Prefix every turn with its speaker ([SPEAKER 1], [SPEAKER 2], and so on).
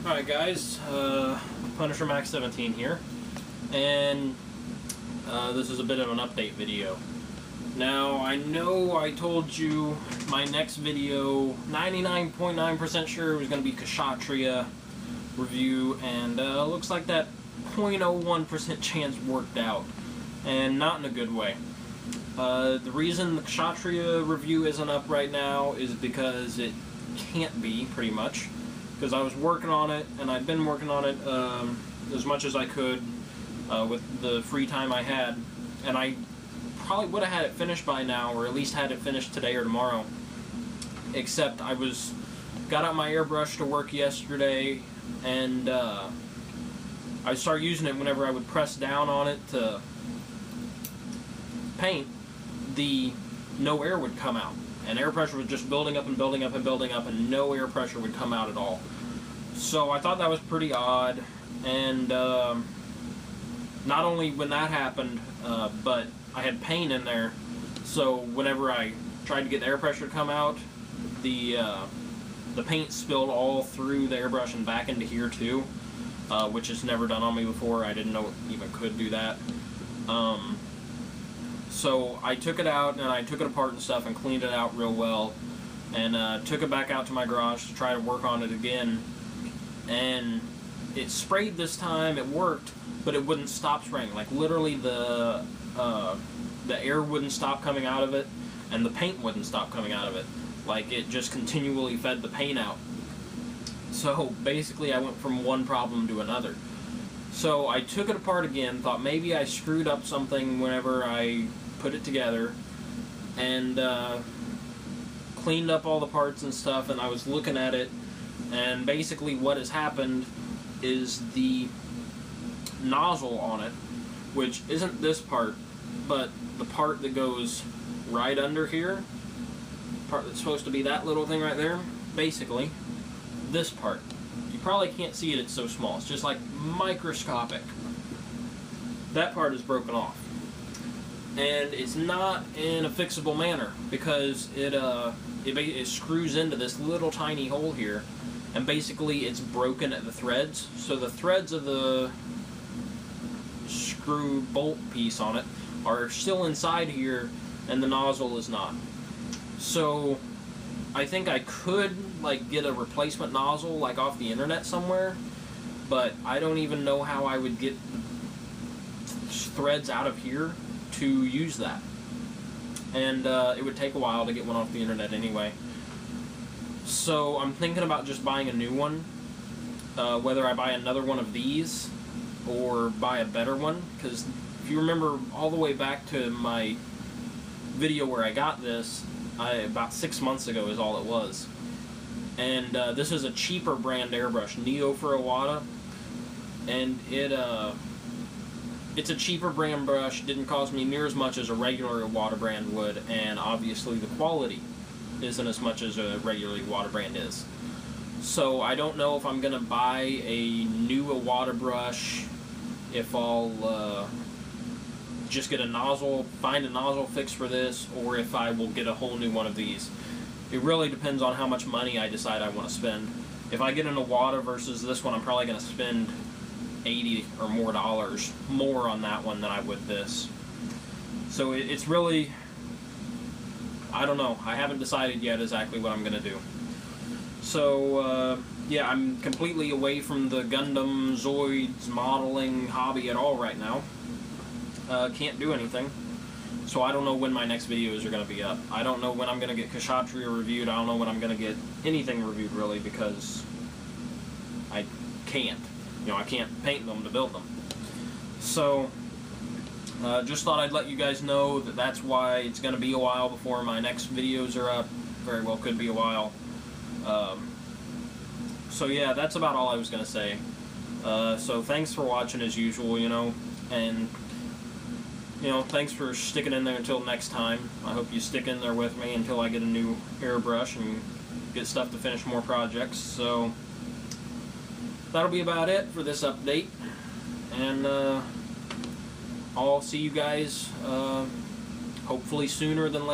[SPEAKER 1] Alright guys, Punisher Max 17 here, and this is a bit of an update video. Now, I know I told you my next video, 99.9% sure it was going to be Kshatriya review, and looks like that 0.01% chance worked out, and not in a good way. The reason the Kshatriya review isn't up right now is because it can't be, pretty much. Because I was working on it, and I'd been working on it as much as I could with the free time I had, and I probably would have had it finished by now, or at least had it finished today or tomorrow, except got out my airbrush to work yesterday, and I started using it whenever I would press down on it to paint, no air would come out. And air pressure was just building up and building up and building up, and no air pressure would come out at all. So I thought that was pretty odd, and not only when that happened, but I had paint in there, so whenever I tried to get the air pressure to come out, the paint spilled all through the airbrush and back into here too, which has never done on me before. I didn't know it even could do that. So I took it out, and I took it apart and stuff and cleaned it out real well, and took it back out to my garage to try to work on it again, and it sprayed this time. It worked, but it wouldn't stop spraying. Like, literally the air wouldn't stop coming out of it, and the paint wouldn't stop coming out of it. Like, it just continually fed the paint out. So basically I went from one problem to another. So I took it apart again, thought maybe I screwed up something whenever I put it together, and cleaned up all the parts and stuff, and I was looking at it, and basically what has happened is the nozzle on it, which isn't this part, but the part that goes right under here, part that's supposed to be that little thing right there, basically, this part. You probably can't see it, it's so small. It's just like microscopic. That part is broken off. And it's not in a fixable manner, because it screws into this little tiny hole here, and basically it's broken at the threads. So the threads of the screw bolt piece on it are still inside here, and the nozzle is not. So I think I could get a replacement nozzle off the internet somewhere, but I don't even know how I would get the threads out of here to use that, and it would take a while to get one off the internet anyway. So I'm thinking about just buying a new one, whether I buy another one of these or buy a better one, because if you remember all the way back to my video where I got this, about 6 months ago is all it was. And this is a cheaper brand airbrush, Neo for Iwata, and it's a cheaper brand brush. Didn't cost me near as much as a regular Iwata brand would, and obviously the quality isn't as much as a regular Iwata brand is. So I don't know if I'm going to buy a new Iwata brush, if I'll just get a nozzle, find a nozzle fix for this, or if I will get a whole new one of these. It really depends on how much money I decide I want to spend. If I get an Iwata versus this one, I'm probably going to spend $80 or more dollars more on that one than I would this. So it's really, I don't know. I haven't decided yet exactly what I'm going to do. So yeah, I'm completely away from the Gundam Zoids modeling hobby at all right now. Can't do anything. So I don't know when my next videos are going to be up. I don't know when I'm going to get Kshatriya reviewed. I don't know when I'm going to get anything reviewed, really, because I can't. I can't paint them to build them. So just thought I'd let you guys know that that's why it's going to be a while before my next videos are up. Very well could be a while. So yeah, that's about all I was going to say. So thanks for watching as usual, and thanks for sticking in there until next time. I hope you stick in there with me until I get a new airbrush and get stuff to finish more projects. So that'll be about it for this update, and I'll see you guys hopefully sooner than later.